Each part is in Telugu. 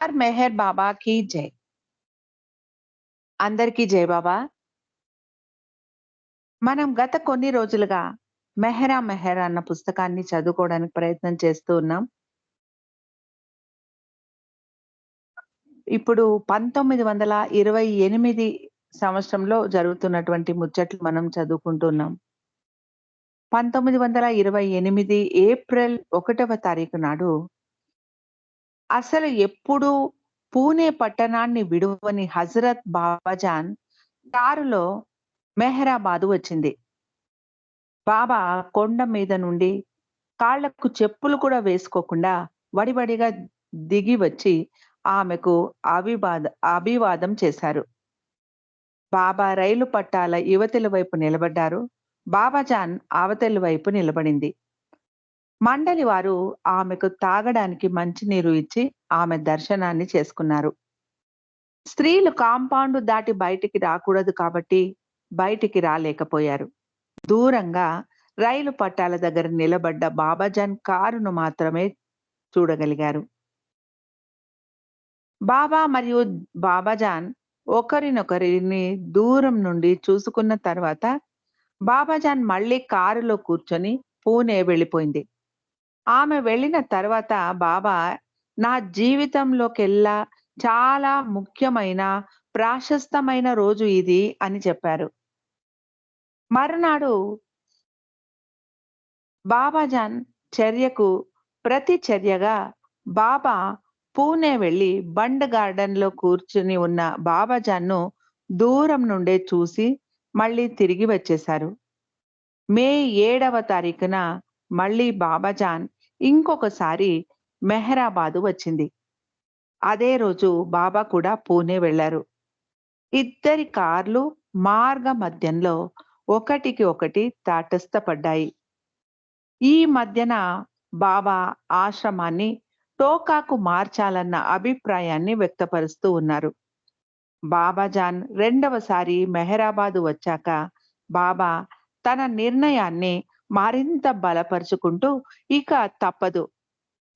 హర్ మెహర్ బాబా కీ జై. అందరికీ జై బాబా. మనం గత కొన్ని రోజులుగా 'మెహరా మెహర్' అన్న పుస్తకాన్ని చదువుకోవడానికి ప్రయత్నం చేస్తూ ఉన్నాం. ఇప్పుడు 1928 సంవత్సరంలో జరుగుతున్నటువంటి ముచ్చట్లు మనం చదువుకుంటున్నాం. 1928 ఏప్రిల్ 1వ తారీఖు నాడు అసలు ఎప్పుడూ పూణే పట్టణాన్ని విడువని హజరత్ బాబాజాన్ కారులో మెహరాబాదు వచ్చింది. బాబా కొండ మీద నుండి కాళ్ళకు చెప్పులు కూడా వేసుకోకుండా వడివడిగా దిగి వచ్చి ఆమెకు అభివాదం చేశారు. బాబా రైలు పట్టాల యువతలి వైపు నిలబడ్డారు. బాబాజాన్ అవతలి వైపు నిలబడింది. మండలి వారు ఆమెకు తాగడానికి మంచినీరు ఇచ్చి ఆమె దర్శనాన్ని చేసుకున్నారు. స్త్రీలు కాంపౌండ్ దాటి బయటికి రాకూడదు కాబట్టి బయటికి రాలేకపోయారు. దూరంగా రైలు పట్టాల దగ్గర నిలబడ్డ బాబాజాన్ కారును మాత్రమే చూడగలిగారు. బాబా మరియు బాబాజాన్ ఒకరినొకరిని దూరం నుండి చూసుకున్న తర్వాత బాబాజాన్ మళ్ళీ కారులో కూర్చొని పూణే వెళ్ళిపోయింది. ఆమె వెళ్ళిన తర్వాత బాబా నా జీవితంలోకెల్లా చాలా ముఖ్యమైన, ప్రాశస్తమైన రోజు ఇది అని చెప్పారు. మరునాడు బాబాజాన్ చర్యకు ప్రతిచర్యగా బాబా పూణే వెళ్లి బండ్ గార్డెన్‌లో కూర్చుని ఉన్న బాబాజాన్‌ను దూరం నుండే చూసి మళ్ళీ తిరిగి వచ్చేశారు. మే 7వ తారీఖున మళ్ళీ బాబాజాన్ ఇంకొకసారి మెహరాబాదు వచ్చింది. అదే రోజు బాబా కూడా పూణే వెళ్లారు. ఇద్దరి కార్లు మార్గ మధ్యంలో ఒకటికి ఒకటి తటస్థపడ్డాయి. ఈ మధ్యన బాబా ఆశ్రమాన్ని టోకాకు మార్చాలన్న అభిప్రాయాన్ని వ్యక్తపరుస్తూ ఉన్నారు. బాబాజాన్ రెండవసారి మెహరాబాదు వచ్చాక బాబా తన నిర్ణయాన్ని మరింత బలపరుచుకుంటూ ఇక తప్పదు.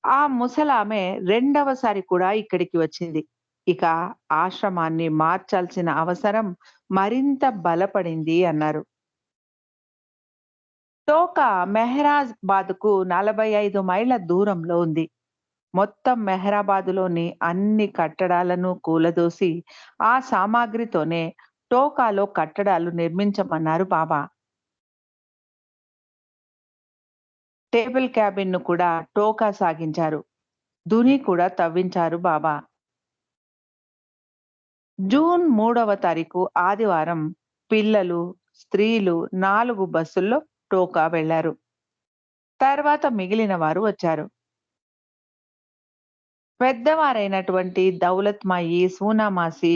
ఆ ముసలామె రెండవసారి కూడా ఇక్కడికి వచ్చింది. ఇక ఆశ్రమాన్ని మార్చాల్సిన అవసరం మరింత బలపడింది అన్నారు. టోకా మెహరాబాద్‌కు 45 మైళ్ళ దూరంలో ఉంది. మొత్తం మెహరాబాదులోని అన్ని కట్టడాలను కూలదోసి, ఆ సామాగ్రితోనే టోకాలో కట్టడాలు నిర్మించమన్నారు బాబా. టేబుల్ క్యాబిన్‌ను కూడా టోకా సాగించారు. దుని కూడా తవ్వించారు బాబా. జూన్ 3వ తారీఖు ఆదివారం పిల్లలు, స్త్రీలు 4 బస్సుల్లో టోకా వెళ్లారు. తర్వాత మిగిలిన వారు వచ్చారు. పెద్దవారైనటువంటి దౌలత్మాయి, సూనామాసి,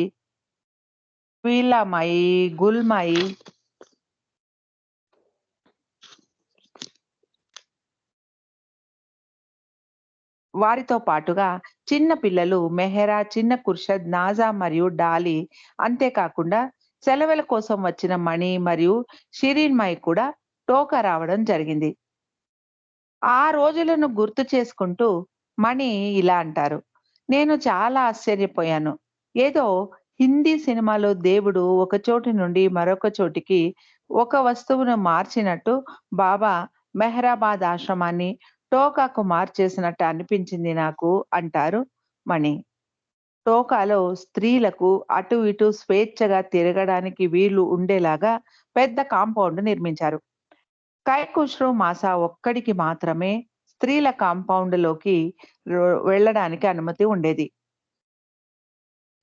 పీలామాయి, గుల్మాయి వారితో పాటుగా చిన్న పిల్లలు మెహరా, చిన్న కుర్షద్, నాజా మరియు డాలి, అంతేకాకుండా సెలవుల కోసం వచ్చిన మణి మరియు షిరీన్‌మయి కూడా టోకా రావడం జరిగింది. ఆ రోజులను గుర్తు చేసుకుంటూ మణి ఇలా అంటారు. నేను చాలా ఆశ్చర్యపోయాను. ఏదో హిందీ సినిమాలో దేవుడు ఒక చోటు నుండి మరొక చోటికి ఒక వస్తువును మార్చినట్టు బాబా మెహరాబాద్ ఆశ్రమాన్ని టోకాకు మార్చేసినట్టు అనిపించింది నాకు అంటారు మణి. టోకాలో స్త్రీలకు అటు ఇటు స్వేచ్ఛగా తిరగడానికి వీలు ఉండేలాగా పెద్ద కాంపౌండ్ నిర్మించారు. కైకుష్రు మాసా ఒక్కడికి మాత్రమే స్త్రీల కాంపౌండ్‌లోకి వెళ్ళడానికి అనుమతి ఉండేది.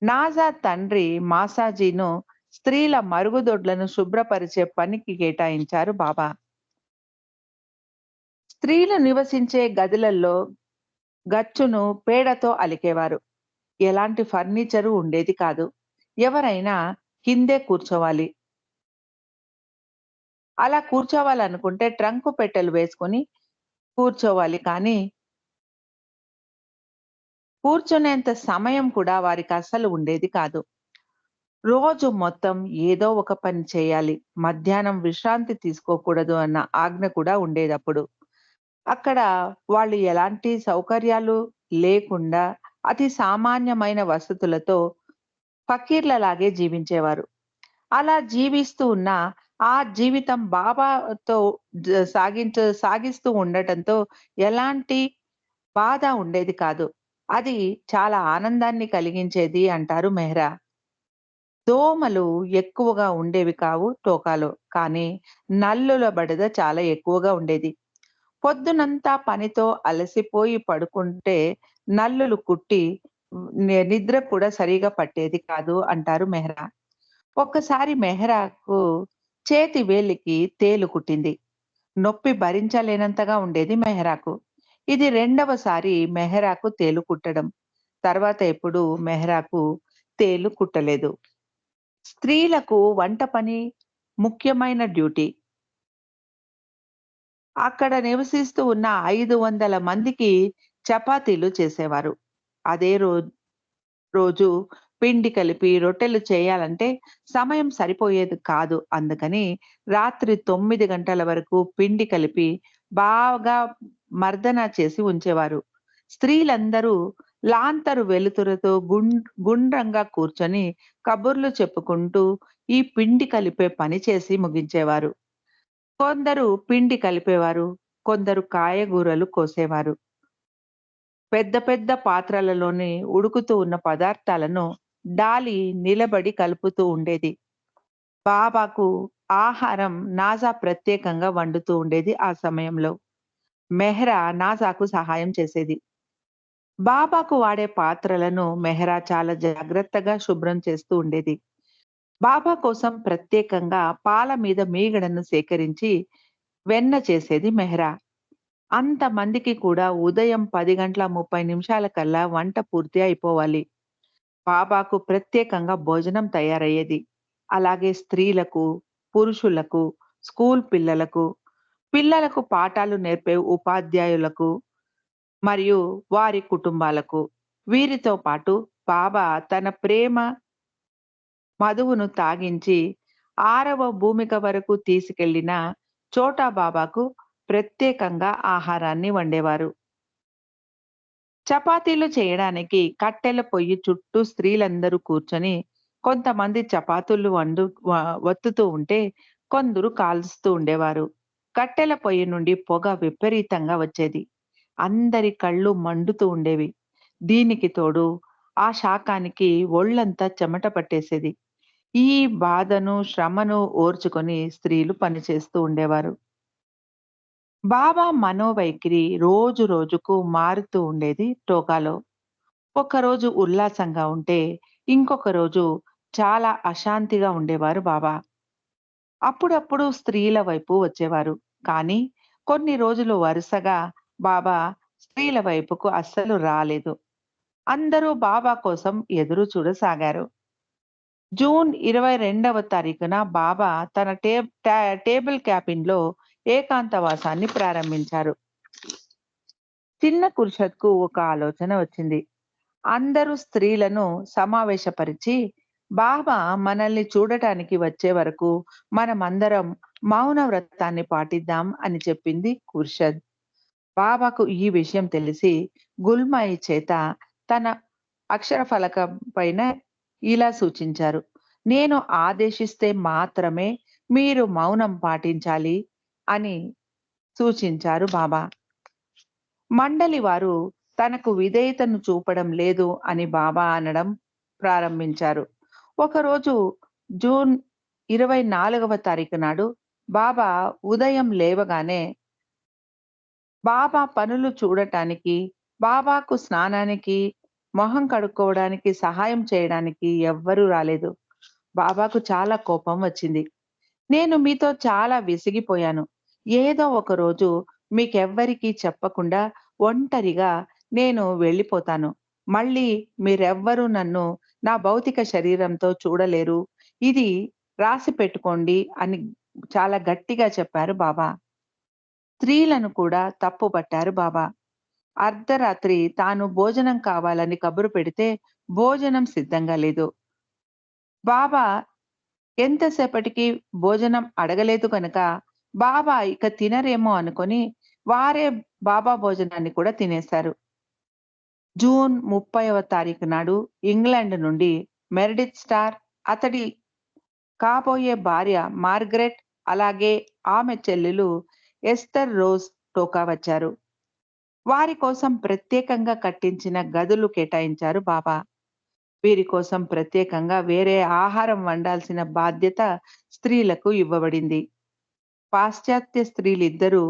నాజా తండ్రి మాసాజీను స్త్రీల మరుగుదొడ్లను శుభ్రపరిచే పనికి కేటాయించారు బాబా. స్త్రీలు నివసించే గదులలో గచ్చును పేడతో అలికేవారు. ఎలాంటి ఫర్నిచరు ఉండేది కాదు. ఎవరైనా కిందే కూర్చోవాలి. అలా కూర్చోవాలనుకుంటే ట్రంకు పెట్టెలు వేసుకొని కూర్చోవాలి. కానీ కూర్చునేంత సమయం కూడా వారికస్సలు ఉండేది కాదు. రోజు మొత్తం ఏదో ఒక పని చేయాలి. మధ్యాహ్నం విశ్రాంతి తీసుకోకూడదు అన్న ఆజ్ఞ కూడా ఉండేదప్పుడు. అక్కడ వాళ్ళు ఎలాంటి సౌకర్యాలు లేకుండా అతి సామాన్యమైన వసతులతో ఫకీర్లలాగే జీవించేవారు. అలా జీవిస్తూ ఉన్న ఆ జీవితం బాబాతో సాగిస్తూ ఉండటంతో ఎలాంటి బాధ ఉండేది కాదు. అది చాలా ఆనందాన్ని కలిగించేది అంటారు మెహ్రా. దోమలు ఎక్కువగా ఉండేవి కావు టోకాలో. కానీ నల్లుల బెడద చాలా ఎక్కువగా ఉండేది. పొద్దునంతా పనితో అలసిపోయి పడుకుంటే నల్లులు కుట్టి నిద్ర కూడా సరిగా పట్టేది కాదు అంటారు మెహ్రా. ఒక్కసారి మెహ్రాకు చేతి వేలికి తేలు కుట్టింది. నొప్పి భరించలేనంతగా ఉండేది మెహ్రాకు. ఇది రెండవసారి మెహ్రాకు తేలు కుట్టడం. తర్వాత ఎప్పుడూ మెహ్రాకు తేలు కుట్టలేదు. స్త్రీలకు వంట పని ముఖ్యమైన డ్యూటీ. అక్కడ నివసిస్తూ ఉన్న 500 మందికి చపాతీలు చేసేవారు. అదే రోజు పిండి కలిపి రొట్టెలు చేయాలంటే సమయం సరిపోయేది కాదు. అందుకని రాత్రి 9 గంటల వరకు పిండి కలిపి బాగా మర్దన చేసి ఉంచేవారు. స్త్రీలందరూ లాంతరు వెలుతురుతో గుండ్రంగా కూర్చొని కబుర్లు చెప్పుకుంటూ ఈ పిండి కలిపే పని చేసి ముగించేవారు. కొందరు పిండి కలిపేవారు. కొందరు కాయగూరలు కోసేవారు. పెద్ద పెద్ద పాత్రలలోని ఉడుకుతూ ఉన్న పదార్థాలను డాలి నిలబడి కలుపుతూ ఉండేది. బాబాకు ఆహారం నాజా ప్రత్యేకంగా వండుతూ ఉండేది ఆ సమయంలో. మెహ్రా నాజాకు సహాయం చేసేది. బాబాకు వాడే పాత్రలను మెహ్రా చాలా జాగ్రత్తగా శుభ్రం చేస్తూ ఉండేది. బాబా కోసం ప్రత్యేకంగా పాల మీద మీగడను సేకరించి వెన్న చేసేది మెహ్రా. అంతమందికి కూడా ఉదయం 10:30 కల్లా వంట పూర్తి అయిపోవాలి. బాబాకు ప్రత్యేకంగా భోజనం తయారయ్యేది. అలాగే స్త్రీలకు, పురుషులకు, స్కూల్ పిల్లలకు, పిల్లలకు పాఠాలు నేర్పే ఉపాధ్యాయులకు మరియు వారి కుటుంబాలకు. వీరితో పాటు బాబా తన ప్రేమ మధువును తాగించి 6వ భూమిక వరకు తీసుకెళ్లిన చోటా బాబాకు ప్రత్యేకంగా ఆహారాన్ని వండేవారు. చపాతీలు చేయడానికి కట్టెల పొయ్యి చుట్టూ స్త్రీలందరూ కూర్చొని కొంతమంది చపాతీలు వత్తుతూ ఉంటే కొందరు కాల్స్తూ ఉండేవారు. కట్టెల పొయ్యి నుండి పొగ విపరీతంగా వచ్చేది. అందరి కళ్ళు మండుతూ ఉండేవి. దీనికి తోడు ఆ శాకానికి ఒళ్ళంతా చెమట పట్టేసేది. ఈ బాధను, శ్రమను ఓర్చుకొని స్త్రీలు పనిచేస్తూ ఉండేవారు. బాబా మనోవైఖరి రోజు రోజుకు మారుతూ ఉండేది టోకాలో. ఒకరోజు ఉల్లాసంగా ఉంటే, ఇంకొక రోజు చాలా అశాంతిగా ఉండేవారు బాబా. అప్పుడప్పుడు స్త్రీల వైపు వచ్చేవారు. కానీ కొన్ని రోజులు వరుసగా బాబా స్త్రీల వైపుకు అస్సలు రాలేదు. అందరూ బాబా కోసం ఎదురు చూడసాగారు. జూన్ 22వ తారీఖున బాబా తన టేబుల్ క్యాబిన్‌లో ఏకాంతవాసాన్ని ప్రారంభించారు. చిన్న కుర్షత్‌కు ఒక ఆలోచన వచ్చింది. అందరూ స్త్రీలను సమావేశపరిచి, బాబా మనల్ని చూడటానికి వచ్చే వరకు మనమందరం మౌన వ్రతాన్ని పాటిద్దాం అని చెప్పింది ఖుర్షద్. బాబాకు ఈ విషయం తెలిసి గుల్మాయి చేత తన అక్షర ఫలకం పైన ఇలా సూచించారు. నేను ఆదేశిస్తే మాత్రమే మీరు మౌనం పాటించాలి అని సూచించారు బాబా. మండలి వారు తనకు విధేయతను చూపడం లేదు అని బాబా అనడం ప్రారంభించారు. ఒకరోజు జూన్ 24వ తారీఖు నాడు బాబా ఉదయం లేవగానే బాబా పనులు చూడటానికి, బాబాకు స్నానానికి, మొహం కడుక్కోవడానికి సహాయం చేయడానికి ఎవ్వరూ రాలేదు. బాబాకు చాలా కోపం వచ్చింది. నేను మీతో చాలా విసిగిపోయాను. ఏదో ఒక రోజు మీకెవ్వరికీ చెప్పకుండా ఒంటరిగా నేను వెళ్ళిపోతాను. మళ్ళీ మీరెవ్వరూ నన్ను నా భౌతిక శరీరంతో చూడలేరు. ఇది రాసి పెట్టుకోండి అని చాలా గట్టిగా చెప్పారు బాబా. స్త్రీలను కూడా తప్పుపట్టారు బాబా. అర్ధరాత్రి తాను భోజనం కావాలని కబురు పెడితే భోజనం సిద్ధంగా లేదు. బాబా ఎంతసేపటికి భోజనం అడగలేదు గనక బాబా ఇక తినరేమో అనుకొని వారే బాబా భోజనాన్ని కూడా తినేశారు. జూన్ 30వ తారీఖు నాడు ఇంగ్లాండ్ నుండి మెరిడిత్ స్టార్, అతడి కాబోయే భార్య మార్గరెట్, అలాగే ఆమె చెల్లెలు ఎస్తర్ రోజ్ టోకా వచ్చారు. వారి కోసం ప్రత్యేకంగా కట్టించిన గదులు కేటాయించారు బాబా. వీరి కోసం ప్రత్యేకంగా వేరే ఆహారం వండాల్సిన బాధ్యత స్త్రీలకు ఇవ్వబడింది. పాశ్చాత్య స్త్రీలిద్దరూ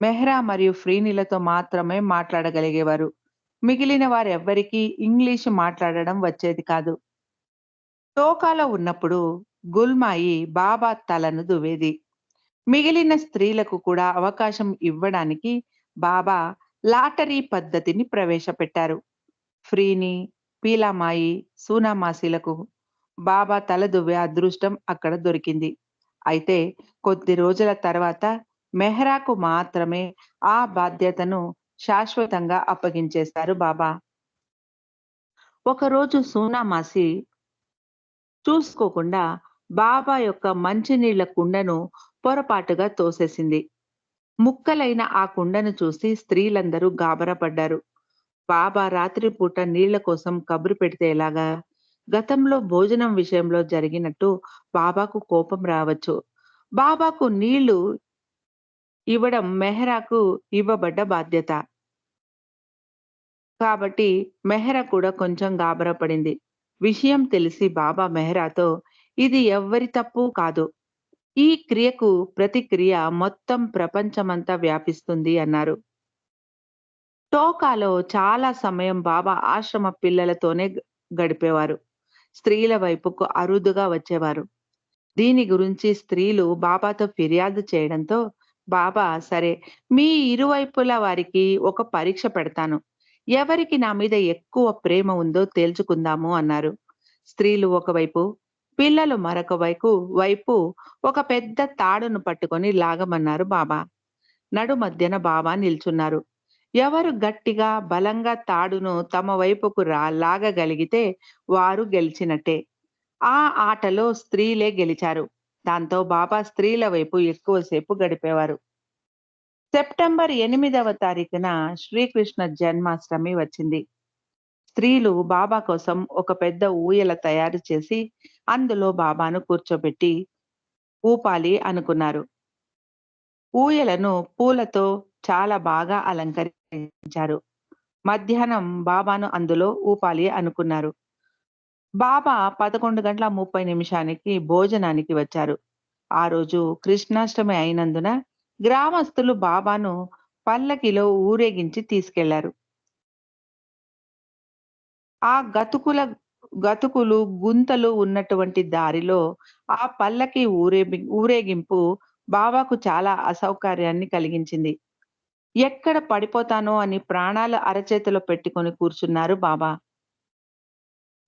మెహ్రా మరియు ఫ్రీనీలతో మాత్రమే మాట్లాడగలిగేవారు. మిగిలిన వారెవ్వరికీ ఇంగ్లీషు మాట్లాడడం వచ్చేది కాదు. టోకాలో ఉన్నప్పుడు గుల్మాయి బాబా తలను దువ్వేది. మిగిలిన స్త్రీలకు కూడా అవకాశం ఇవ్వడానికి బాబా లాటరీ పద్ధతిని ప్రవేశపెట్టారు. ఫ్రీని, పీలామాయి, సూనామాసీలకు బాబా తల దువ్వే అదృష్టం అక్కడ దొరికింది. అయితే కొద్ది రోజుల తర్వాత మెహ్రాకు మాత్రమే ఆ బాధ్యతను శాశ్వతంగా అప్పగించేశారు బాబా. ఒకరోజు సూనామాసి చూసుకోకుండా బాబా యొక్క మంచినీళ్ల కుండను పొరపాటుగా తోసేసింది. ముక్కలైన ఆ కుండను చూసి స్త్రీలందరూ గాబరాపడ్డారు. బాబా రాత్రిపూట నీళ్ల కోసం కబురు పెడితే ఎలాగా? గతంలో భోజనం విషయంలో జరిగినట్టు బాబాకు కోపం రావచ్చు. బాబాకు నీళ్లు ఇవ్వడం మెహ్రాకు ఇవ్వబడ్డ బాధ్యత. కాబట్టి మెహ్రా కూడా కొంచెం గాబరా పడింది. విషయం తెలిసి బాబా మెహ్రాతో, ఇది ఎవ్వరి తప్పు కాదు. ఈ క్రియకు ప్రతిక్రియ మొత్తం ప్రపంచమంతా వ్యాపిస్తుంది అన్నారు. టోకాలో చాలా సమయం బాబా ఆశ్రమ పిల్లలతోనే గడిపేవారు. స్త్రీల వైపుకు అరుదుగా వచ్చేవారు. దీని గురించి స్త్రీలు బాబాతో ఫిర్యాదు చేయడంతో బాబా, సరే, మీ ఇరువైపుల వారికి ఒక పరీక్ష పెడతాను. ఎవరికి నా మీద ఎక్కువ ప్రేమ ఉందో తేల్చుకుందాము అన్నారు. స్త్రీలు ఒకవైపు, పిల్లలు మరొక వైపు ఒక పెద్ద తాడును పట్టుకొని లాగమన్నారు బాబా. మధ్యన బాబా నిల్చున్నారు. ఎవరు గట్టిగా బలంగా తాడును తమ వైపుకు లాగగలిగితే వారు గెలిచినట్టే. ఆ ఆటలో స్త్రీలే గెలిచారు. దాంతో బాబా స్త్రీల వైపు ఎక్కువసేపు గడిపేవారు. సెప్టెంబర్ 8వ తారీఖున శ్రీకృష్ణ జన్మాష్టమి వచ్చింది. స్త్రీలు బాబా కోసం ఒక పెద్ద ఊయల తయారు చేసి అందులో బాబాను కూర్చోబెట్టి ఊపాలి అనుకున్నారు. ఊయలను పూలతో చాలా బాగా అలంకరించారు. మధ్యాహ్నం బాబాను అందులో ఊపాలి అనుకున్నారు. బాబా 11:30 భోజనానికి వచ్చారు. ఆ రోజు కృష్ణాష్టమి అయినందున గ్రామస్తులు బాబాను పల్లకిలో ఊరేగించి తీసుకెళ్లారు. ఆ గతుకులు, గుంతలు ఉన్నటువంటి దారిలో ఆ పల్లకి ఊరేగింపు బాబాకు చాలా అసౌకర్యాన్ని కలిగించింది. ఎక్కడ పడిపోతానో అని ప్రాణాలు అరచేతిలో పెట్టుకొని కూర్చున్నారు బాబా.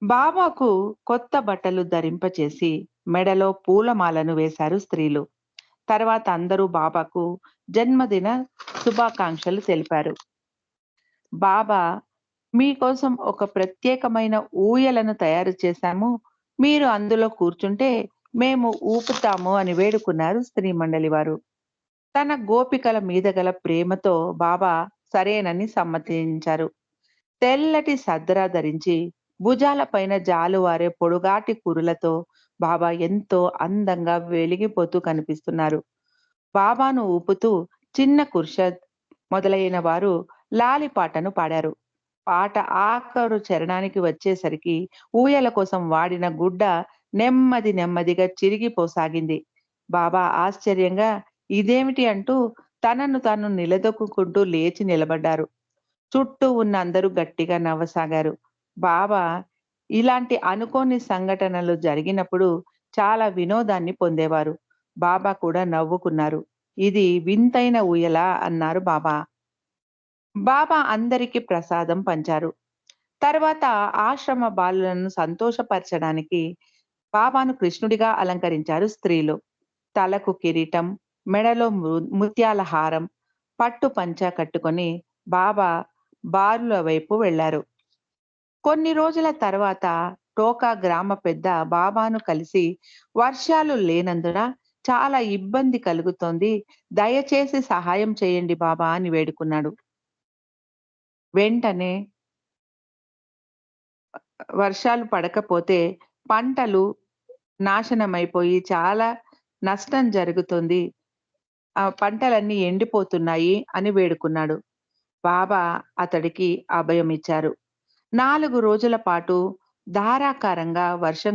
బాబాకు కొత్త బట్టలు ధరింపచేసి మెడలో పూలమాలను వేశారు స్త్రీలు. తర్వాత అందరూ బాబాకు జన్మదిన శుభాకాంక్షలు తెలిపారు. బాబా, మీకోసం ఒక ప్రత్యేకమైన ఊయలను తయారు చేశాము. మీరు అందులో కూర్చుంటే మేము ఊపుతాము అని వేడుకున్నారు స్త్రీ మండలి వారు. తన గోపికల మీద గల ప్రేమతో బాబా సరేనని సమ్మతించారు. తెల్లటి సద్రా ధరించి భుజాలపైన జాలువారే పొడుగాటి కురులతో బాబా ఎంతో అందంగా వెలిగిపోతూ కనిపిస్తున్నారు. బాబాను ఊపుతూ చిన్న కుర్షద్ మొదలైన వారు లాలిపాటను పాడారు. పాట ఆఖరు చరణానికి వచ్చేసరికి ఊయల కోసం వాడిన గుడ్డ నెమ్మదిగా చిరిగిపోసాగింది. బాబా ఆశ్చర్యంగా, ఇదేమిటి అంటూ తనను తాను నిలదొక్కుకుంటూ లేచి నిలబడ్డారు. చుట్టూ ఉన్న అందరూ గట్టిగా నవ్వసాగారు. బాబా ఇలాంటి అనుకోని సంఘటనలు జరిగినప్పుడు చాలా వినోదాన్ని పొందేవారు. బాబా కూడా నవ్వుకున్నారు. ఇది వింతైన ఊయల అన్నారు బాబా. బాబా అందరికి ప్రసాదం పంచారు. తర్వాత ఆశ్రమ బాలులను సంతోషపరచడానికి బాబాను కృష్ణుడిగా అలంకరించారు స్త్రీలు. తలకు కిరీటం, మెడలో ముత్యాల హారం, పట్టు పంచ కట్టుకొని బాబా బారుల వైపు వెళ్లారు. కొన్ని రోజుల తర్వాత టోకా గ్రామ పెద్ద బాబాను కలిసి, వర్షాలు లేనందున చాలా ఇబ్బంది కలుగుతోంది. దయచేసి సహాయం చేయండి బాబా అని వేడుకున్నాడు. వెంటనే వర్షాలు పడకపోతే పంటలు నాశనమైపోయి చాలా నష్టం జరుగుతుంది. పంటలన్నీ ఎండిపోతున్నాయి అని వేడుకున్నాడు. బాబా అతడికి అభయమిచ్చారు. 4 రోజుల పాటు ధారాకారంగా వర్షం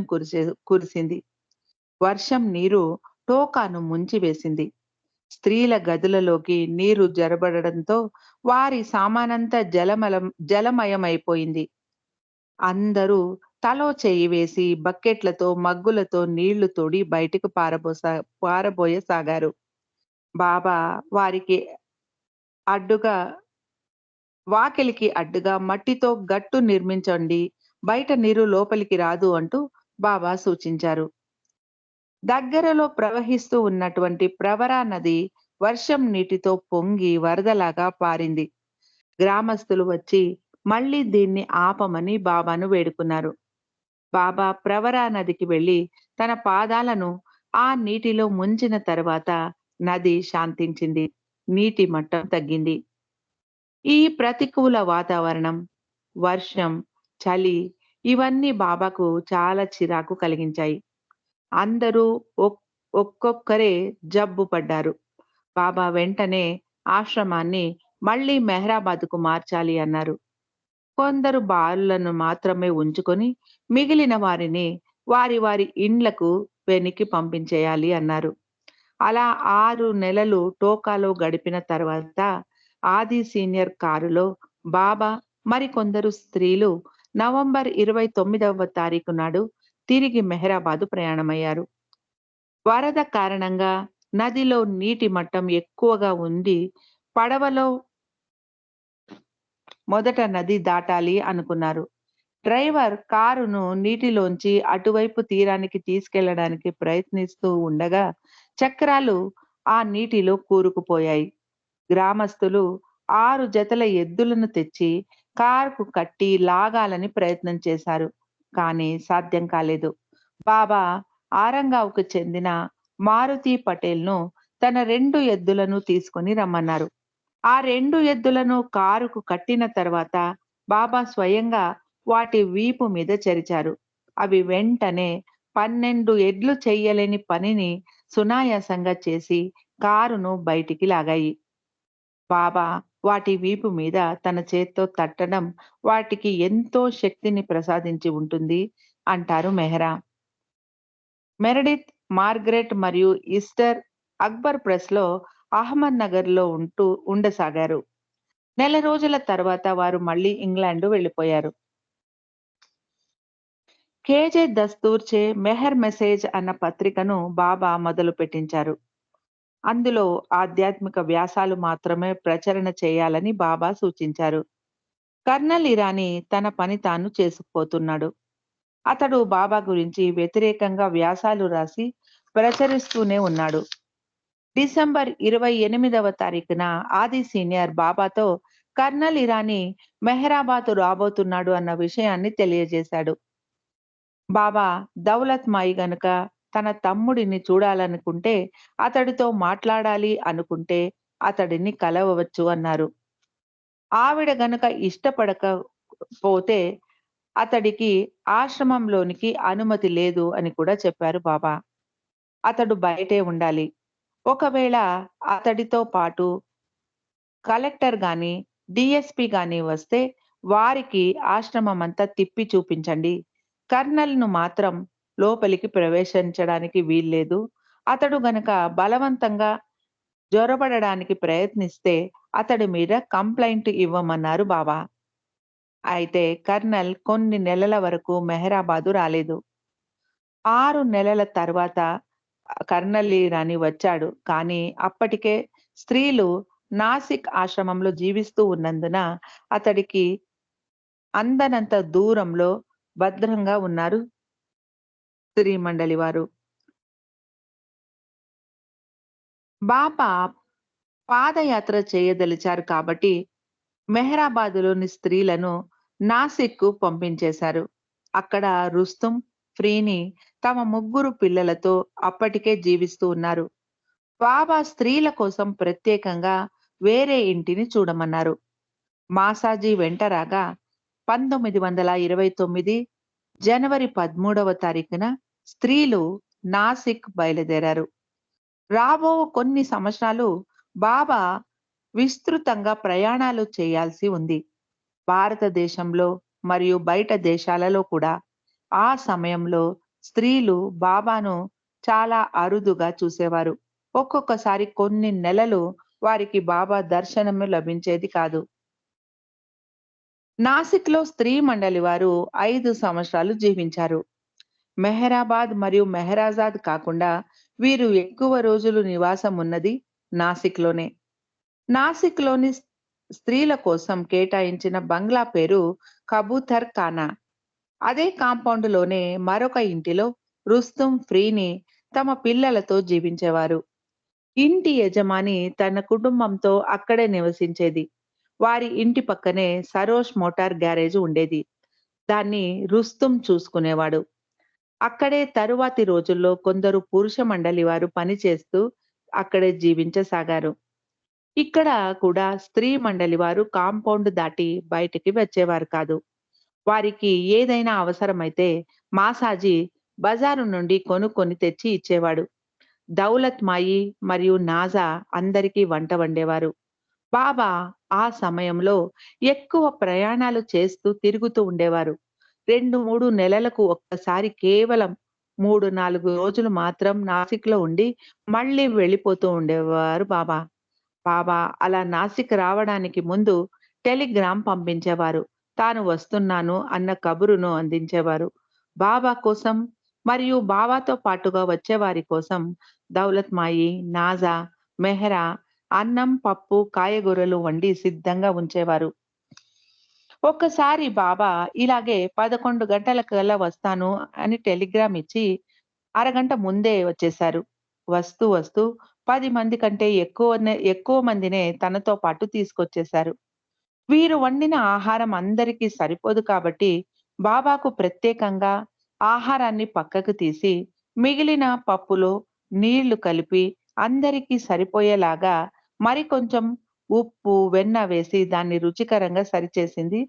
కురిసింది. వర్షం నీరు టోకాను ముంచివేసింది. స్త్రీల గదులలోకి నీరు జొరబడడంతో వారి సామానంతా జలమయమైపోయింది. అందరూ తలో చెయ్యి వేసి బకెట్లతో, మగ్గులతో నీళ్లు తోడి బయటికి పారబోయసాగారు. బాబా వారికి అడ్డుగా వాకిలికి అడ్డుగా మట్టితో గట్టు నిర్మించండి. బయట నీరు లోపలికి రాదు అంటూ బాబా సూచించారు. దగ్గరలో ప్రవహిస్తూ ఉన్నటువంటి ప్రవరా నది వర్షం నీటితో పొంగి వరదలాగా పారింది. గ్రామస్తులు వచ్చి మళ్ళీ దీన్ని ఆపమని బాబాను వేడుకున్నారు. బాబా ప్రవరా నదికి వెళ్లి తన పాదాలను ఆ నీటిలో ముంచిన తర్వాత నది శాంతించింది. నీటి మట్టం తగ్గింది. ఈ ప్రతికూల వాతావరణం, వర్షం, చలి ఇవన్నీ బాబాకు చాలా చిరాకు కలిగించాయి. అందరూ ఒక్ ఒక్కొక్కరే జబ్బు పడ్డారు. బాబా వెంటనే ఆశ్రమాన్ని మళ్ళీ మెహరాబాద్‌కు మార్చాలి అన్నారు. కొందరు బాలులను మాత్రమే ఉంచుకొని మిగిలిన వారిని వారి వారి ఇండ్లకు వెనక్కి పంపించేయాలి అన్నారు. అలా 6 నెలలు టోకాలో గడిపిన తర్వాత ఆది సీనియర్ కారులో బాబా మరికొందరు స్త్రీలు నవంబర్ 29వ తారీఖు నాడు తిరిగి మెహరాబాదు ప్రయాణమయ్యారు. వరద కారణంగా నదిలో నీటి మట్టం ఎక్కువగా ఉంది. పడవలో మొదట నది దాటాలి అనుకున్నారు. డ్రైవర్ కారును నీటిలోంచి అటువైపు తీరానికి తీసుకెళ్లడానికి ప్రయత్నిస్తూ ఉండగా చక్రాలు ఆ నీటిలో కూరుకుపోయాయి. గ్రామస్తులు 6 జతల ఎద్దులను తెచ్చి కారుకు కట్టి లాగాలని ప్రయత్నం చేశారు. కానీ సాధ్యం కాలేదు. బాబా ఆరంగావ్‌కు చెందిన మారుతి పటేల్‌ను తన 2 ఎద్దులను తీసుకొని రమ్మన్నారు. ఆ 2 ఎద్దులను కారుకు కట్టిన తర్వాత బాబా స్వయంగా వాటి వీపు మీద చరిచారు. అవి వెంటనే 12 ఎడ్లు చెయ్యలేని పనిని సునాయాసంగా చేసి కారును బయటికి లాగాయి. బాబా వాటి వీపు మీద తన చేత్తో తట్టడం వాటికి ఎంతో శక్తిని ప్రసాదించి ఉంటుంది అంటారు మెహ్రా. మెరడిత్, మార్గరెట్ మరియు ఈస్టర్ అక్బర్ ప్రెస్‌లో అహ్మద్‌నగర్‌లో ఉండసాగారు. నెల రోజుల తర్వాత వారు మళ్ళీ ఇంగ్లాండ్ వెళ్ళిపోయారు. 'కేజే దస్తూర్‌చే మెహర్ మెసేజ్' అన్న పత్రికను బాబా మొదలు పెట్టించారు. అందులో ఆధ్యాత్మిక వ్యాసాలు మాత్రమే ప్రచరణ చేయాలని బాబా సూచించారు. కర్నల్ ఇరానీ తన పని తాను చేసుకుపోతున్నాడు. అతడు బాబా గురించి వ్యతిరేకంగా వ్యాసాలు రాసి ప్రచురిస్తూనే ఉన్నాడు. డిసెంబర్ 28వ తారీఖున ఆది సీనియర్ బాబాతో కర్నల్ ఇరానీ మెహరాబాదు రాబోతున్నాడు అన్న విషయాన్ని తెలియజేశాడు. బాబా దౌలత్ మాయి గనుక తన తమ్ముడిని చూడాలనుకుంటే, అతడితో మాట్లాడాలి అనుకుంటే అతడిని కలవవచ్చు అన్నారు. ఆవిడ గనుక ఇష్టపడకపోతే అతడికి ఆశ్రమంలోనికి అనుమతి లేదు అని కూడా చెప్పారు బాబా. అతడు బయటే ఉండాలి. ఒకవేళ అతడితో పాటు కలెక్టర్ గాని, డీఎస్‌పీ గాని వస్తే వారికి ఆశ్రమమంతా తిప్పి చూపించండి. కర్నల్‌ను మాత్రం లోపలికి ప్రవేశించడానికి వీల్లేదు. అతడు గనక బలవంతంగా జొరబడడానికి ప్రయత్నిస్తే అతడి మీద కంప్లెయింట్ ఇవ్వమన్నారు బాబా. అయితే కర్నల్ కొన్ని నెలల వరకు మెహరాబాదు రాలేదు. 6 నెలల తర్వాత కర్నల్ ఇరానీ వచ్చాడు. కానీ అప్పటికే స్త్రీలు నాసిక్ ఆశ్రమంలో జీవిస్తూ ఉన్నందున అతడికి అందనంత దూరంలో భద్రంగా ఉన్నారు స్త్రీ మండలి వారు. బాబా పాదయాత్ర చేయదలిచారు కాబట్టి మెహరాబాదులోని స్త్రీలను నాసిక్‌కు పంపించేశారు. అక్కడ రుస్తుం, ఫ్రీని తమ ముగ్గురు పిల్లలతో అప్పటికే జీవిస్తూ ఉన్నారు. బాబా స్త్రీల కోసం ప్రత్యేకంగా వేరే ఇంటిని చూడమన్నారు. మాసాజీ వెంట రాగా 1929 జనవరి 13వ తారీఖున స్త్రీలు నాసిక్ బయలుదేరారు. రాబో కొన్ని సంవత్సరాలు బాబా విస్తృతంగా ప్రయాణాలు చేయాల్సి ఉంది. భారతదేశంలో మరియు బయట దేశాలలో కూడా ఆ సమయంలో స్త్రీలు బాబాను చాలా అరుదుగా చూసేవారు. ఒక్కొక్కసారి కొన్ని నెలలు వారికి బాబా దర్శనము లభించేది కాదు. నాసిక్‌లో స్త్రీ మండలి వారు 5 సంవత్సరాలు జీవించారు. మెహరాబాద్ మరియు మెహరాజాద్ కాకుండా వీరు ఎక్కువ రోజులు నివాసం ఉన్నది నాసిక్‌లోనే. నాసిక్‌లోని స్త్రీల కోసం కేటాయించిన బంగ్లా పేరు కబూతర్ ఖానా. అదే కాంపౌండ్‌లోనే మరొక ఇంటిలో రుస్తుం ఫ్రీని తమ పిల్లలతో జీవించేవారు. ఇంటి యజమాని తన కుటుంబంతో అక్కడే నివసించేది. వారి ఇంటి పక్కనే సరోజ్ మోటార్ గ్యారేజ్ ఉండేది. దాన్ని రుస్తుం చూసుకునేవాడు. అక్కడే తరువాతి రోజుల్లో కొందరు పురుష మండలి వారు పనిచేస్తూ అక్కడే జీవించసాగారు. ఇక్కడ కూడా స్త్రీ మండలి వారు కాంపౌండ్ దాటి బయటికి వచ్చేవారు కాదు. వారికి ఏదైనా అవసరమైతే మాసాజీ బజారు నుండి కొనుక్కొని తెచ్చి ఇచ్చేవాడు. దౌలత్ మాయి మరియు నాజా అందరికీ వంట వండేవారు. బాబా ఆ సమయంలో ఎక్కువ ప్రయాణాలు చేస్తూ తిరుగుతూ ఉండేవారు. 2, 3 నెలలకు ఒక్కసారి కేవలం 3, 4 రోజులు మాత్రం నాసిక్‌లో ఉండి మళ్ళీ వెళ్ళిపోతూ ఉండేవారు బాబా. బాబా అలా నాసిక్ రావడానికి ముందు టెలిగ్రామ్ పంపించేవారు. తాను వస్తున్నాను అన్న కబురును అందించేవారు. బాబా కోసం మరియు బాబాతో పాటుగా వచ్చేవారి కోసం దౌలత్ మాయి, నాజా, మెహ్రా అన్నం, పప్పు, కాయగూరలు వండి సిద్ధంగా ఉంచేవారు. ఒక్కసారి బాబా ఇలాగే 11 గంటలకల్లా వస్తాను అని టెలిగ్రామ్ ఇచ్చి అరగంట ముందే వచ్చేశారు. వస్తూ వస్తూ 10 మంది కంటే ఎక్కువ మందినే తనతో పాటు తీసుకొచ్చేశారు. వీరు వండిన ఆహారం అందరికీ సరిపోదు కాబట్టి బాబాకు ప్రత్యేకంగా ఆహారాన్ని పక్కకు తీసి మిగిలిన పప్పులో నీళ్లు కలిపి అందరికీ సరిపోయేలాగా మరికొంచెం ఉప్పు, వెన్న వేసి దాన్ని రుచికరంగా సరిచేసింది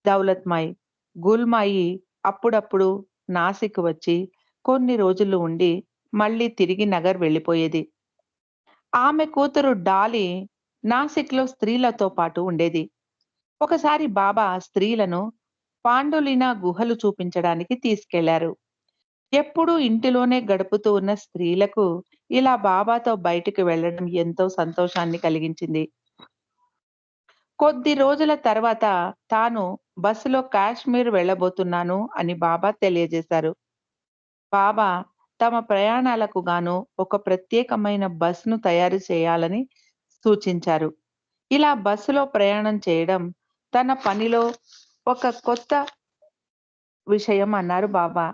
దౌలత్మాయి. గుల్మాయి అప్పుడప్పుడు నాసిక్ వచ్చి కొన్ని రోజులు ఉండి మళ్ళీ తిరిగి నగర్ వెళ్ళిపోయేది. ఆమె కూతురు డాలీ నాసిక్‌లో స్త్రీలతో పాటు ఉండేది. ఒకసారి బాబా స్త్రీలను పాండులిన గుహలు చూపించడానికి తీసుకెళ్లారు. ఎప్పుడూ ఇంటిలోనే గడుపుతూ ఉన్న స్త్రీలకు ఇలా బాబాతో బయటికి వెళ్ళడం ఎంతో సంతోషాన్ని కలిగించింది. కొద్ది రోజుల తర్వాత తాను బస్సులో కాశ్మీర్ వెళ్ళబోతున్నాను అని బాబా తెలియజేశారు. బాబా తమ ప్రయాణాలకు గాను ఒక ప్రత్యేకమైన బస్‌ను తయారు చేయాలని సూచించారు. ఇలా బస్సులో ప్రయాణం చేయడం తన పనిలో ఒక కొత్త విషయం అన్నారు బాబా.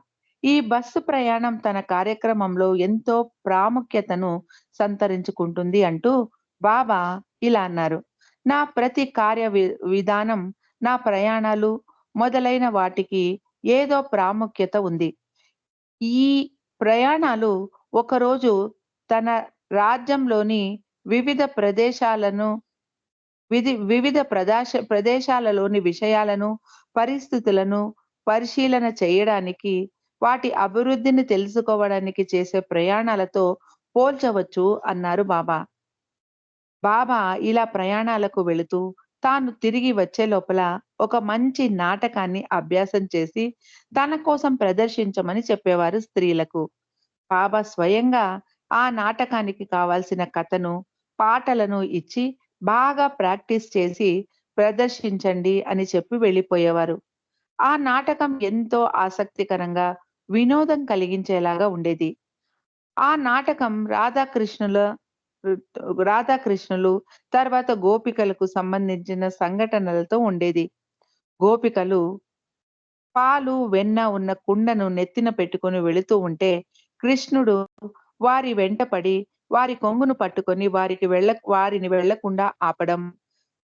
ఈ బస్సు ప్రయాణం తన కార్యక్రమంలో ఎంతో ప్రాముఖ్యతను సంతరించుకుంటుంది అంటూ బాబా ఇలా అన్నారు. నా ప్రతి విధానం, నా ప్రయాణాలు మొదలైన వాటికి ఏదో ప్రాముఖ్యత ఉంది. ఈ ప్రయాణాలు ఒకరోజు తన రాజ్యంలోని వివిధ ప్రదేశాలను వివిధ ప్రదేశాలలోని విషయాలను, పరిస్థితులను పరిశీలన చేయడానికి, వాటి అభివృద్ధిని తెలుసుకోవడానికి చేసే ప్రయాణాలతో పోల్చవచ్చు అన్నారు బాబా. బాబా ఇలా ప్రయాణాలకు వెళుతూ, తాను తిరిగి వచ్చే లోపల ఒక మంచి నాటకాన్ని అభ్యాసం చేసి, తన కోసం ప్రదర్శించమని చెప్పేవారు స్త్రీలకు. బాబా స్వయంగా ఆ నాటకానికి కావాల్సిన కథను, పాటలను ఇచ్చి, బాగా ప్రాక్టీస్ చేసి ప్రదర్శించండి అని చెప్పి వెళ్ళిపోయేవారు. ఆ నాటకం ఎంతో ఆసక్తికరంగా, వినోదం కలిగించేలాగా ఉండేది. ఆ నాటకం రాధాకృష్ణులు, తర్వాత గోపికలకు సంబంధించిన సంఘటనలతో ఉండేది. గోపికలు పాలు, వెన్న ఉన్న కుండను నెత్తిన పెట్టుకొని వెళుతూ ఉంటే, కృష్ణుడు వారి వెంట పడి, వారి కొంగును పట్టుకొని వారిని వెళ్ళకుండా ఆపడం.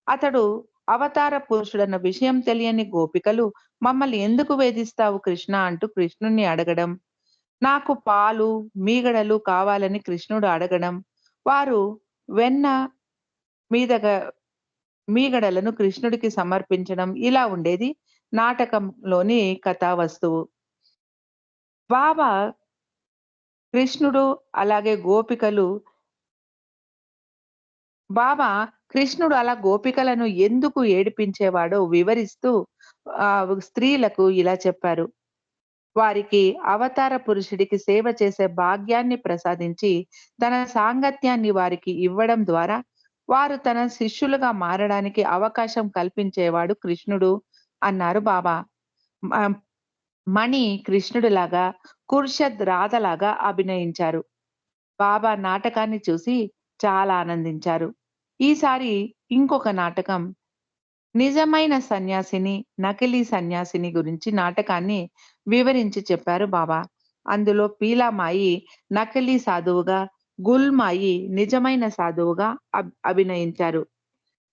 అతడు అవతార పురుషుడన్న విషయం తెలియని గోపికలు, "మమ్మల్ని ఎందుకు వేధిస్తావు కృష్ణ" అంటూ కృష్ణుణ్ణి అడగడం. నాకు పాలు, మీగడలు కావాలని కృష్ణుడు అడగడం. వారు వెన్న మీదగా మీగడలను కృష్ణుడికి సమర్పించడం ఇలా ఉండేది నాటకంలోని కథా వస్తువు. బాబా కృష్ణుడు అలాగే గోపికలు బాబా కృష్ణుడు అలా గోపికలను ఎందుకు ఏడిపించేవాడో వివరిస్తూ స్త్రీలకు ఇలా చెప్పారు. వారికి అవతార పురుషుడికి సేవ చేసే భాగ్యాన్ని ప్రసాదించి, తన సాంగత్యాన్ని వారికి ఇవ్వడం ద్వారా, వారు తన శిష్యులుగా మారడానికి అవకాశం కల్పించేవాడు కృష్ణుడు అన్నారు బాబా. మ మణి కృష్ణుడిలాగా, ఖుర్షద్ రాధలాగా అభినయించారు. బాబా నాటకాన్ని చూసి చాలా ఆనందించారు. ఈసారి ఇంకొక నాటకం నిజమైన సన్యాసిని, నకిలీ సన్యాసిని గురించి నాటకాన్ని వివరించి చెప్పారు బాబా. అందులో పీలామాయి నకిలీ సాధువుగా, గుల్మాయి నిజమైన సాధువుగా అభినయించారు.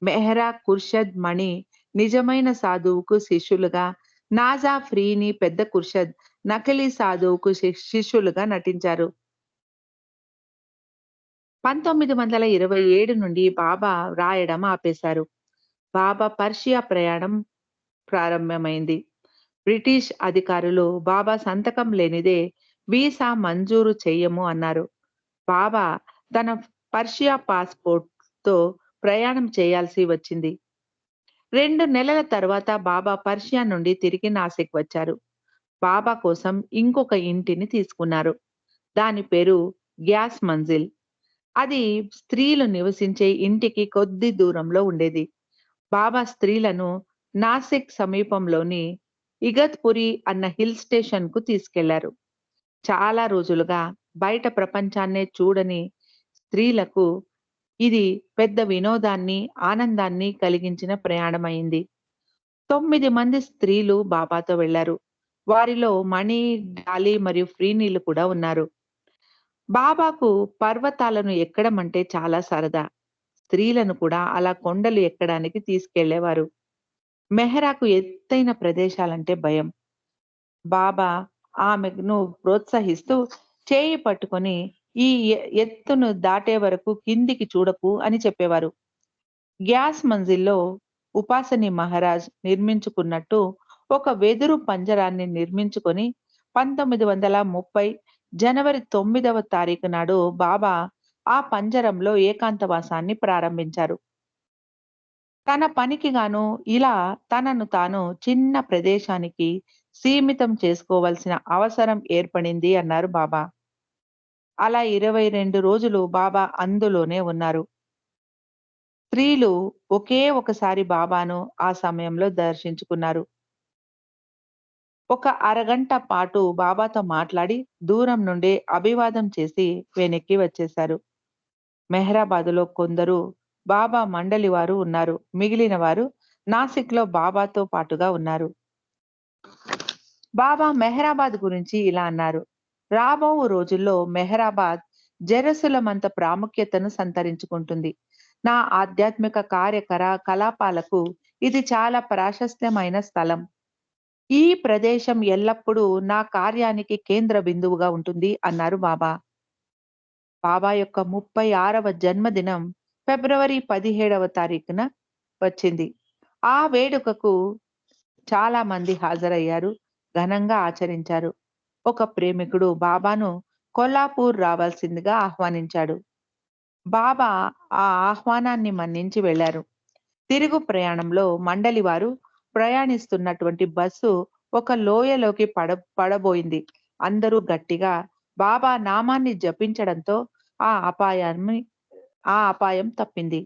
మెహ్రా, ఖుర్షద్, మణి నిజమైన సాధువుకు శిష్యులుగా, నాజా, ఫ్రీని, పెద్ద ఖుర్షద్ నకిలీ సాధువుకు శిష్యులుగా నటించారు. 1927 నుండి బాబా రాయడం ఆపేశారు. బాబా పర్షియా ప్రయాణం ప్రారంభమైంది. బ్రిటిష్ అధికారులు బాబా సంతకం లేనిదే వీసా మంజూరు చెయ్యము అన్నారు. బాబా తన పర్షియా పాస్‌పోర్ట్‌తో ప్రయాణం చేయాల్సి వచ్చింది. 2 నెలల తర్వాత బాబా పర్షియా నుండి తిరిగి నాసిక్ వచ్చారు. బాబా కోసం ఇంకొక ఇంటిని తీసుకున్నారు. దాని పేరు గ్యాస్ మంజిల్. అది స్త్రీలు నివసించే ఇంటికి కొద్ది దూరంలో ఉండేది. బాబా స్త్రీలను నాసిక్ సమీపంలోని ఇగత్పురి అన్న హిల్ స్టేషన్‌కు తీసుకెళ్లారు. చాలా రోజులుగా బయట ప్రపంచాన్నే చూడని స్త్రీలకు ఇది పెద్ద వినోదాన్ని, ఆనందాన్ని కలిగించిన ప్రయాణమైంది. 9 మంది స్త్రీలు బాబాతో వెళ్లారు. వారిలో మణి, డాలి మరియు ఫ్రీనీలు కూడా ఉన్నారు. బాబాకు పర్వతాలను ఎక్కడం అంటే చాలా సరదా. స్త్రీలను కూడా అలా కొండలు ఎక్కడానికి తీసుకెళ్లేవారు. మెహరాకు ఎత్తైన ప్రదేశాలంటే భయం. బాబా ఆమెను ప్రోత్సహిస్తూ చేయి పట్టుకొని ఈ ఎత్తును దాటే వరకు కిందికి చూడకు అని చెప్పేవారు. గ్యాస్ మంజిల్‌లో ఉపాసని మహారాజ్ నిర్మించుకున్నట్టు ఒక వెదురు పంజరాన్ని నిర్మించుకొని 1930 జనవరి 9వ తారీఖు నాడు బాబా ఆ పంజరంలో ఏకాంతవాసాన్ని ప్రారంభించారు. తన పనికి గాను ఇలా తనను తాను చిన్న ప్రదేశానికి సీమితం చేసుకోవాల్సిన అవసరం ఏర్పడింది అన్నారు బాబా. అలా 22 రోజులు బాబా అందులోనే ఉన్నారు. స్త్రీలు ఒకే ఒకసారి బాబాను ఆ సమయంలో దర్శించుకున్నారు. ఒక అరగంట పాటు బాబాతో మాట్లాడి దూరం నుండే అభివాదం చేసి వెనక్కి వచ్చేశారు. మెహ్రాబాదులో కొందరు బాబా మండలి వారు ఉన్నారు. మిగిలిన వారు నాసిక్‌లో బాబాతో పాటుగా ఉన్నారు. బాబా మెహ్రాబాద్ గురించి ఇలా అన్నారు. రాబో రోజుల్లో మెహ్రాబాద్ జెరూసలమంత ప్రాముఖ్యతను సంతరించుకుంటుంది. నా ఆధ్యాత్మిక కలాపాలకు ఇది చాలా ప్రాశస్త్యమైన స్థలం. ఈ ప్రదేశం ఎల్లప్పుడూ నా కార్యానికి కేంద్ర బిందువుగా ఉంటుంది అన్నారు బాబా. బాబా యొక్క 36వ జన్మదినం ఫిబ్రవరి 17వ తారీఖున వచ్చింది. ఆ వేడుకకు చాలా మంది హాజరయ్యారు. ఘనంగా ఆచరించారు. ఒక ప్రేమికుడు బాబాను కొల్లాపూర్ రావాల్సిందిగా ఆహ్వానించాడు. బాబా ఆ ఆహ్వానాన్ని మన్నించి వెళ్లారు. తిరుగు ప్రయాణంలో మండలి వారు ప్రయాణిస్తున్నటువంటి బస్సు ఒక లోయలోకి పడబోయింది. అందరూ గట్టిగా బాబా నామాన్ని జపించడంతో ఆ అపాయాన్ని ఆ అపాయం తప్పింది.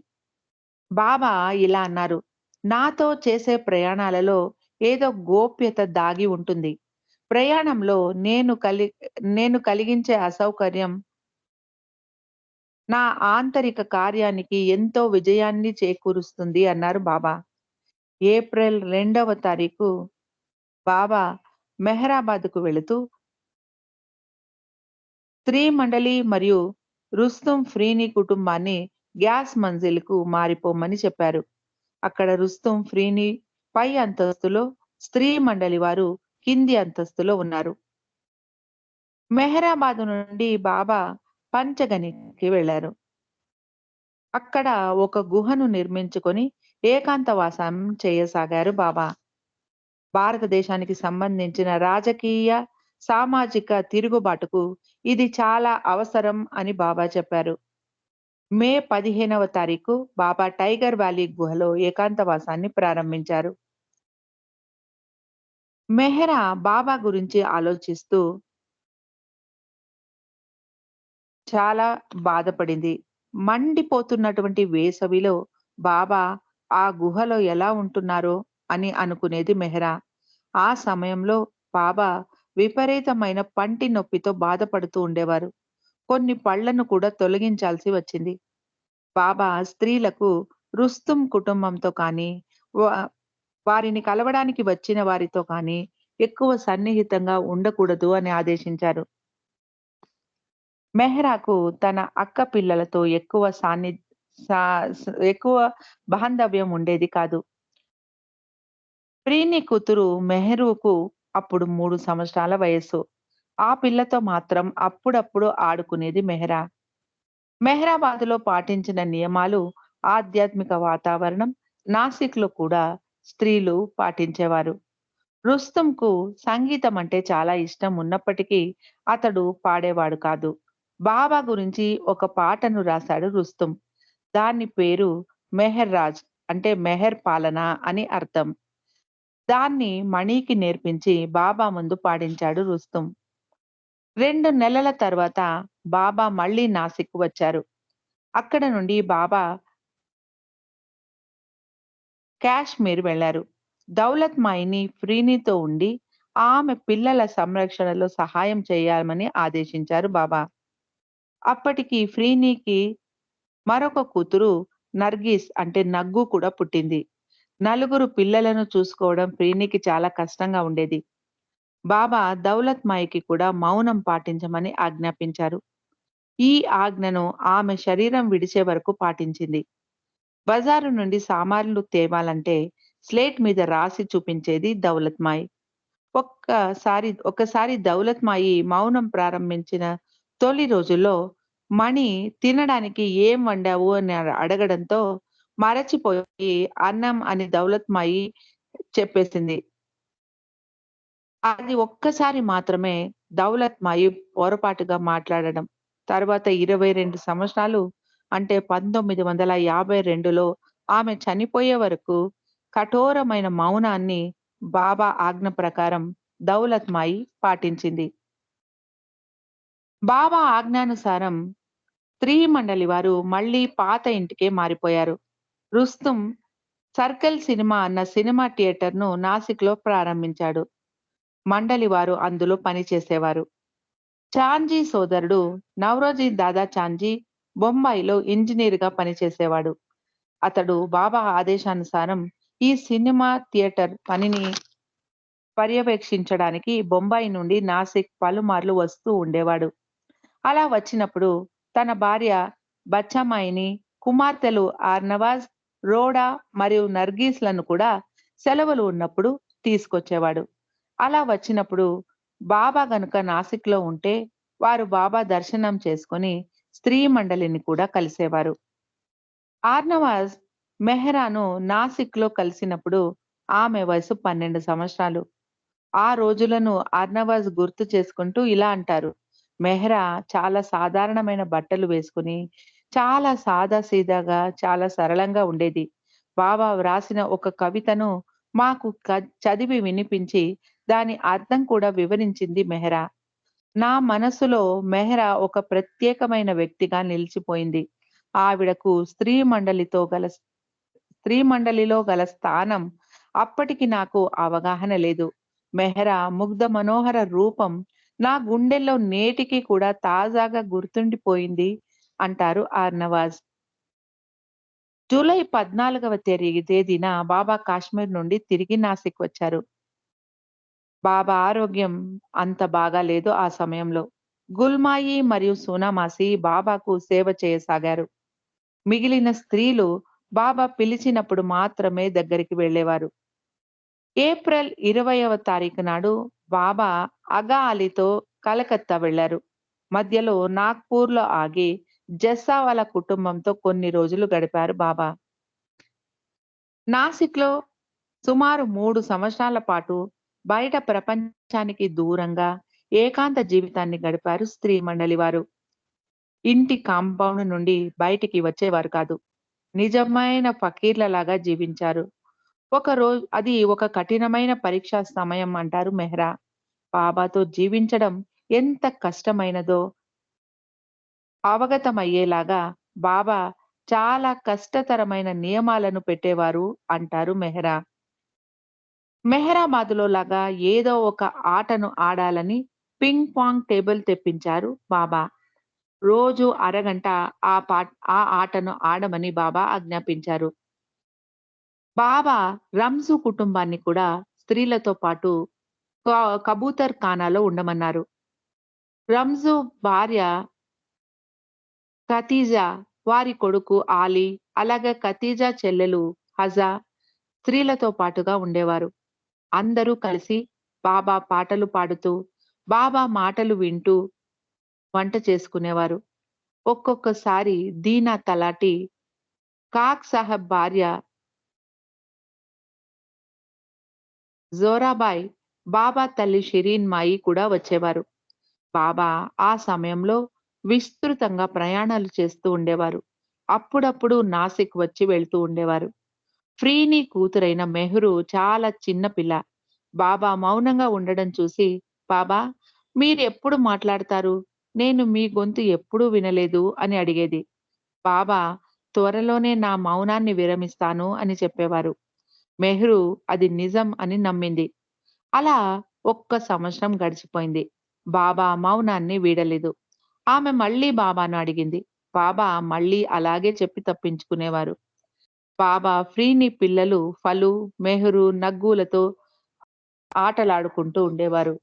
బాబా ఇలా అన్నారు. నాతో చేసే ప్రయాణాలలో ఏదో గోప్యత దాగి ఉంటుంది. ప్రయాణంలో నేను కలిగించే అసౌకర్యం నా ఆంతరిక కార్యానికి ఎంతో విజయాన్ని చేకూరుస్తుంది అన్నారు బాబా. ఏప్రిల్ 2వ తారీఖు బాబా మెహ్రాబాద్‌కు వెళుతూ స్త్రీ మండలి మరియు రుస్తుం ఫ్రీని కుటుంబాన్ని గ్యాస్ మంజిల్‌కు మారిపోమని చెప్పారు. అక్కడ రుస్తుం ఫ్రీని పై అంతస్తులో, స్త్రీ మండలి వారు కింది అంతస్తులో ఉన్నారు. మెహ్రాబాద్ నుండి బాబా పంచగనికి వెళ్లారు. అక్కడ ఒక గుహను నిర్మించుకొని ఏకాంతవాసం చేయసాగారు బాబా. భారతదేశానికి సంబంధించిన రాజకీయ, సామాజిక తిరుగుబాటుకు ఇది చాలా అవసరం అని బాబా చెప్పారు. మే 15వ తారీఖు బాబా టైగర్ వ్యాలీ గుహలో ఏకాంతవాసాన్ని ప్రారంభించారు. మెహ్రా బాబా గురించి ఆలోచిస్తూ చాలా బాధపడింది. మండిపోతున్నటువంటి వేసవిలో బాబా ఆ గుహలో ఎలా ఉంటున్నారో అని అనుకునేది మెహ్రా. ఆ సమయంలో బాబా విపరీతమైన పంటి నొప్పితో బాధపడుతూ ఉండేవారు. కొన్ని పళ్లను కూడా తొలగించాల్సి వచ్చింది. బాబా స్త్రీలకు రుస్తుం కుటుంబంతో కానీ, వ వారిని కలవడానికి వచ్చిన వారితో కానీ ఎక్కువ సన్నిహితంగా ఉండకూడదు అని ఆదేశించారు. మెహ్రాకు తన అక్క పిల్లలతో ఎక్కువ సాన్ని సా స్ ఎక్కువ బాంధవ్యం ఉండేది కాదు. ప్రీని కూతురు మెహరుకు అప్పుడు 3 సంవత్సరాల వయస్సు. ఆ పిల్లతో మాత్రం అప్పుడప్పుడు ఆడుకునేది మెహ్రా. మెహ్రాబాద్‌లో పాటించిన నియమాలు, ఆధ్యాత్మిక వాతావరణం నాసిక్‌లో కూడా స్త్రీలు పాటించేవారు. రుస్తుంకు సంగీతం అంటే చాలా ఇష్టం ఉన్నప్పటికీ అతడు పాడేవాడు కాదు. బాబా గురించి ఒక పాటను రాశాడు రుస్తుం. దాని పేరు 'మెహర్ రాజ్' అంటే మెహర్ పాలన అని అర్థం. దాన్ని మణికి నేర్పించి బాబా ముందు పాడించాడు రుస్తుం. 2 నెలల తర్వాత బాబా మళ్ళీ నాసిక్ వచ్చారు. అక్కడ నుండి బాబా కాశ్మీర్ వెళ్లారు. దౌలత్ మాయిని ఫ్రీనీతో ఉండి ఆమె పిల్లల సంరక్షణలో సహాయం చేయాలని ఆదేశించారు బాబా. అప్పటికి ఫ్రీనీకి మరొక కూతురు నర్గిస్ అంటే నగ్గు కూడా పుట్టింది. నలుగురు పిల్లలను చూసుకోవడం ఫ్రీనీకి చాలా కష్టంగా ఉండేది. బాబా దౌలత్ మాయికి కూడా మౌనం పాటించమని ఆజ్ఞాపించారు. ఈ ఆజ్ఞను ఆమె శరీరం విడిచే వరకు పాటించింది. బజారు నుండి సామాన్లు తేవాలంటే స్లేట్ మీద రాసి చూపించేది దౌలత్ మాయి. ఒకసారి దౌలత్ మాయి మౌనం ప్రారంభించిన తొలి రోజుల్లో మణి తినడానికి ఏం వండావు అని అడగడంతో మరచిపోయి అన్నం అని దౌలత్ మాయి చెప్పేసింది. అది ఒక్కసారి మాత్రమే దౌలత్ మాయి పొరపాటుగా మాట్లాడడం. తర్వాత 22 సంవత్సరాలు అంటే 1952లో ఆమె చనిపోయే వరకు కఠోరమైన మౌనాన్ని బాబా ఆజ్ఞ ప్రకారం దౌలత్ మాయి పాటించింది. బాబా ఆజ్ఞానుసారం స్త్రీ మండలి వారు మళ్ళీ పాత ఇంటికే మారిపోయారు. రుస్తుం సర్కిల్ సినిమా అన్న సినిమా థియేటర్‌ను నాసిక్‌లో ప్రారంభించాడు. మండలి వారు అందులో పనిచేసేవారు. చాంజీ సోదరుడు నౌరోజీ దాదా చాంజీ బొంబాయిలో ఇంజినీర్‌గా పనిచేసేవాడు. అతడు బాబా ఆదేశానుసారం ఈ సినిమా థియేటర్ పనిని పర్యవేక్షించడానికి బొంబాయి నుండి నాసిక్ పలుమార్లు వస్తూ ఉండేవాడు. అలా వచ్చినప్పుడు తన భార్య బచ్చమ్మాయిని, కుమార్తెలు ఆర్నవాజ్, రోడా మరియు నర్గీస్‌లను కూడా సెలవులు ఉన్నప్పుడు తీసుకొచ్చేవాడు. అలా వచ్చినప్పుడు బాబా గనుక నాసిక్‌లో ఉంటే వారు బాబా దర్శనం చేసుకొని స్త్రీ మండలిని కూడా కలిసేవారు. ఆర్నవాజ్ మెహ్రాను నాసిక్‌లో కలిసినప్పుడు ఆమె వయసు 12 సంవత్సరాలు. ఆ రోజులను అర్నవాజ్ గుర్తు చేసుకుంటూ ఇలా అంటారు. మెహ్రా చాలా సాధారణమైన బట్టలు వేసుకుని, చాలా సాదాసీదాగా, చాలా సరళంగా ఉండేది. బాబా వ్రాసిన ఒక కవితను మాకు చదివి వినిపించి, దాని అర్థం కూడా వివరించింది మెహ్రా. నా మనసులో మెహ్రా ఒక ప్రత్యేకమైన వ్యక్తిగా నిలిచిపోయింది. ఆవిడకు స్త్రీ మండలిలో గల స్థానం అప్పటికి నాకు అవగాహన లేదు. మెహ్రా ముగ్ధ మనోహర రూపం నా గుండెల్లో నేటికి కూడా తాజాగా గుర్తుండిపోయింది అంటారు ఆర్నవాజ్. జూలై 14వ తేదీన బాబా కాశ్మీర్ నుండి తిరిగి నాసిక్ వచ్చారు. బాబా ఆరోగ్యం అంత బాగా లేదు ఆ సమయంలో. గుల్మాయి మరియు సోనామాసి బాబాకు సేవ చేయసాగారు. మిగిలిన స్త్రీలు బాబా పిలిచినప్పుడు మాత్రమే దగ్గరికి వెళ్ళేవారు. ఏప్రిల్ 20వ తారీఖు నాడు బాబా అగా అలీతో కలకత్తా వెళ్లారు. మధ్యలో నాగ్‌పూర్‌లో ఆగి జస్సా వాళ్ళ కుటుంబంతో కొన్ని రోజులు గడిపారు బాబా. నాసిక్‌లో సుమారు 3 సంవత్సరాల పాటు బయట ప్రపంచానికి దూరంగా ఏకాంత జీవితాన్ని గడిపారు స్త్రీ మండలి వారు. ఇంటి కాంపౌండ్ నుండి బయటికి వచ్చేవారు కాదు. నిజమైన ఫకీర్లలాగా జీవించారు. అది ఒక కఠినమైన పరీక్షా సమయం అంటారు మెహ్రా. బాబాతో జీవించడం ఎంత కష్టమైనదో అవగతమయ్యేలాగా బాబా చాలా కష్టతరమైన నియమాలను పెట్టేవారు అంటారు మెహ్రా. మెహరాబాదులో లాగా ఏదో ఒక ఆటను ఆడాలని పింగ్ పాంగ్ టేబుల్ తెప్పించారు బాబా. రోజు అరగంట ఆ ఆటను ఆడమని బాబా ఆజ్ఞాపించారు. బాబా రంజు కుటుంబాన్ని కూడా స్త్రీలతో పాటు కబూతర్ ఖానాలో ఉండమన్నారు. రంజు భార్య ఖతీజా, వారి కొడుకు ఆలీ, అలాగే ఖతీజా చెల్లెలు హజా స్త్రీలతో పాటుగా ఉండేవారు. అందరూ కలిసి బాబా పాటలు పాడుతూ, బాబా మాటలు వింటూ వంట చేసుకునేవారు. ఒక్కొక్కసారి దీనా తలాటి కాక్ సాహెబ్ భార్య జోరాబాయ్, బాబా తల్లి షిరీన్ మాయి కూడా వచ్చేవారు. బాబా ఆ సమయంలో విస్తృతంగా ప్రయాణాలు చేస్తూ ఉండేవారు. అప్పుడప్పుడు నాసిక్ వచ్చి వెళ్తూ ఉండేవారు. ఫ్రీనీ కూతురైన మెహ్రూ చాలా చిన్న పిల్ల. బాబా మౌనంగా ఉండడం చూసి, బాబా మీరెప్పుడు మాట్లాడతారు? నేను మీ గొంతు ఎప్పుడూ వినలేదు అని అడిగేది. బాబా త్వరలోనే నా మౌనాన్ని విరమిస్తాను అని చెప్పేవారు. మెహ్రూ అది నిజం అని నమ్మింది. అలా ఒక్క సంవత్సరం గడిచిపోయింది. బాబా మౌనాన్ని వీడలేదు. ఆమె మళ్ళీ బాబాను అడిగింది. బాబా మళ్ళీ అలాగే చెప్పి తప్పించుకునేవారు. బాబా పిల్లలు ఫలు, మెహరు, నగ్గూలతో ఆటలాడుకుంటూ ఉండేవారు.